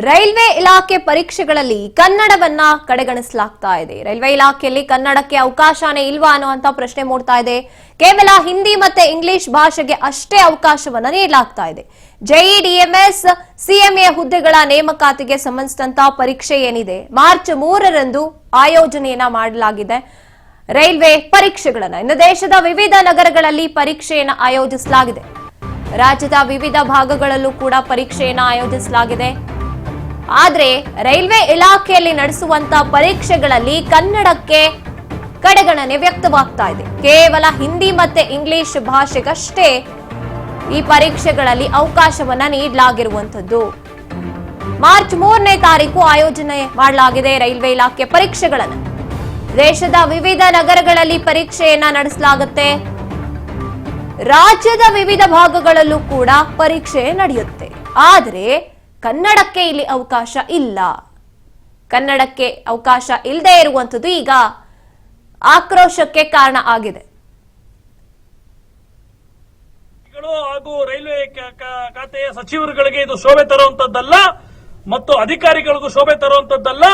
Railway ಇಲಾಖೆ ಪರೀಕ್ಷೆಗಳಲ್ಲಿ ಕನ್ನಡವನ್ನ ಕಡೆಗಣಿಸಲಾಗ್ತಾ ಇದೆ. ರೈಲ್ವೆ ಇಲಾಖೆಯಲ್ಲಿ ಕನ್ನಡಕ್ಕೆ ಅವಕಾಶನೇ ಇಲ್ವಾ ಅನ್ನುವಂತ ಪ್ರಶ್ನೆ ಮೂಡ್ತಾ ಇದೆ. ಕೇವಲ ಹಿಂದಿ ಮತ್ತೆ ಇಂಗ್ಲಿಷ್ ಭಾಷೆಗೆ ಅಷ್ಟೇ ಅವಕಾಶವನ್ನ ನೀಡಲಾಗ್ತಾ ಇದೆ. ಜೆಇಡಿಎಂಎಸ್ ಸಿಎಂಎ ಹುದ್ದೆಗಳ ನೇಮಕಾತಿಗೆ ಸಂಬಂಧಿಸಿದಂತ ಪರೀಕ್ಷೆ ಏನಿದೆ ಮಾರ್ಚ್ 3ರಂದು ಆಯೋಜನೆಯನ್ನ ಮಾಡಲಾಗಿದೆ. ರೈಲ್ವೆ ಪರೀಕ್ಷೆಗಳನ್ನ ಇನ್ನು ದೇಶದ ವಿವಿಧ ನಗರಗಳಲ್ಲಿ ಪರೀಕ್ಷೆಯನ್ನ ಆಯೋಜಿಸಲಾಗಿದೆ. ರಾಜ್ಯದ ವಿವಿಧ ಭಾಗಗಳಲ್ಲೂ ಕೂಡ ಪರೀಕ್ಷೆಯನ್ನ ಆಯೋಜಿಸಲಾಗಿದೆ. ಆದ್ರೆ ರೈಲ್ವೆ ಇಲಾಖೆಯಲ್ಲಿ ನಡೆಸುವಂತ ಪರೀಕ್ಷೆಗಳಲ್ಲಿ ಕನ್ನಡಕ್ಕೆ ಕಡೆಗಣನೆ ವ್ಯಕ್ತವಾಗ್ತಾ ಇದೆ. ಕೇವಲ ಹಿಂದಿ ಮತ್ತೆ ಇಂಗ್ಲಿಷ್ ಭಾಷೆಗಷ್ಟೇ ಈ ಪರೀಕ್ಷೆಗಳಲ್ಲಿ ಅವಕಾಶವನ್ನ ನೀಡಲಾಗಿರುವಂತದ್ದು. ಮಾರ್ಚ್ 3ನೇ ತಾರೀಕು ಆಯೋಜನೆ ಮಾಡಲಾಗಿದೆ ರೈಲ್ವೆ ಇಲಾಖೆ ಪರೀಕ್ಷೆಗಳನ್ನು. ದೇಶದ ವಿವಿಧ ನಗರಗಳಲ್ಲಿ ಪರೀಕ್ಷೆಯನ್ನ ನಡೆಸಲಾಗುತ್ತೆ. ರಾಜ್ಯದ ವಿವಿಧ ಭಾಗಗಳಲ್ಲೂ ಕೂಡ ಪರೀಕ್ಷೆ ನಡೆಯುತ್ತೆ. ಆದರೆ ಕನ್ನಡಕ್ಕೆ ಇಲ್ಲಿ ಅವಕಾಶ ಇಲ್ಲ. ಕನ್ನಡಕ್ಕೆ ಅವಕಾಶ ಇಲ್ಲದೆ ಇರುವಂತದ್ದು ಈಗ ಆಕ್ರೋಶಕ್ಕೆ ಕಾರಣ ಆಗಿದೆ. ಹಾಗೂ ರೈಲ್ವೆ ಖಾತೆಯ ಸಚಿವರುಗಳಿಗೆ ಇದು ಶೋಭೆ ತರುವಂತದ್ದಲ್ಲ ಮತ್ತು ಅಧಿಕಾರಿಗಳಿಗೂ ಶೋಭೆ ತರುವಂತದ್ದಲ್ಲ.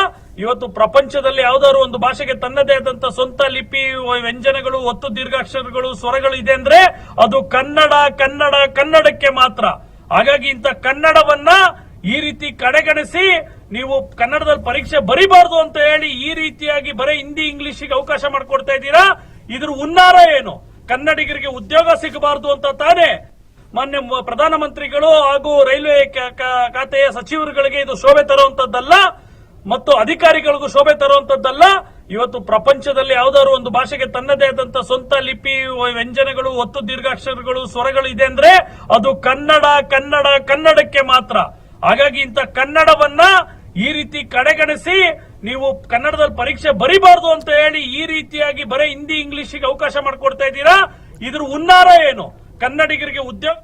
ಇವತ್ತು ಪ್ರಪಂಚದಲ್ಲಿ ಯಾವ್ದಾದ್ರು ಒಂದು ಭಾಷೆಗೆ ತನ್ನದೇ ಆದಂತ ಸ್ವಂತ ಲಿಪಿ, ವ್ಯಂಜನಗಳು, ಒತ್ತು ದೀರ್ಘಾಕ್ಷರಗಳು, ಸ್ವರಗಳು ಇದೆ ಅಂದ್ರೆ ಅದು ಕನ್ನಡ ಕನ್ನಡ ಕನ್ನಡಕ್ಕೆ ಮಾತ್ರ. ಹಾಗಾಗಿ ಇಂಥ ಕನ್ನಡವನ್ನ ಈ ರೀತಿ ಕಡೆಗಣಿಸಿ ನೀವು ಕನ್ನಡದಲ್ಲಿ ಪರೀಕ್ಷೆ ಬರಿಬಾರ್ದು ಅಂತ ಹೇಳಿ ಈ ರೀತಿಯಾಗಿ ಬರೀ ಹಿಂದಿ ಇಂಗ್ಲಿಷ್ಗೆ ಅವಕಾಶ ಮಾಡಿಕೊಡ್ತಾ ಇದ್ದೀರಾ. ಇದ್ರ ಹುನ್ನಾರ ಏನು? ಕನ್ನಡಿಗರಿಗೆ ಉದ್ಯೋಗ ಸಿಗಬಾರದು ಅಂತ ತಾನೇ ಮಾನ್ಯ ಪ್ರಧಾನಮಂತ್ರಿಗಳು ಹಾಗೂ ರೈಲ್ವೆ ಖಾತೆಯ ಸಚಿವರುಗಳಿಗೆ ಇದು ಶೋಭೆ ತರುವಂತದ್ದಲ್ಲ ಮತ್ತು ಅಧಿಕಾರಿಗಳಿಗೂ ಶೋಭೆ ತರುವಂತದ್ದಲ್ಲ. ಇವತ್ತು ಪ್ರಪಂಚದಲ್ಲಿ ಯಾವ್ದಾದ್ರು ಒಂದು ಭಾಷೆಗೆ ತನ್ನದೇ ಆದಂತ ಸ್ವಂತ ಲಿಪಿ, ವ್ಯಂಜನಗಳು, ಒತ್ತು ದೀರ್ಘಾಕ್ಷರಗಳು, ಸ್ವರಗಳು ಇದೆ ಅಂದ್ರೆ ಅದು ಕನ್ನಡ ಕನ್ನಡ ಕನ್ನಡಕ್ಕೆ ಮಾತ್ರ. ಹಾಗಾಗಿ ಇಂಥ ಕನ್ನಡವನ್ನ ಈ ರೀತಿ ಕಡೆಗಣಿಸಿ ನೀವು ಕನ್ನಡದಲ್ಲಿ ಪರೀಕ್ಷೆ ಬರಿಬಾರ್ದು ಅಂತ ಹೇಳಿ ಈ ರೀತಿಯಾಗಿ ಬರೀ ಹಿಂದಿ ಇಂಗ್ಲಿಷ್ಗೆ ಅವಕಾಶ ಮಾಡಿಕೊಡ್ತಾ ಇದ್ದೀರಾ. ಇದ್ರ ಹುನ್ನಾರ ಏನು? ಕನ್ನಡಿಗರಿಗೆ ಉದ್ಯೋಗ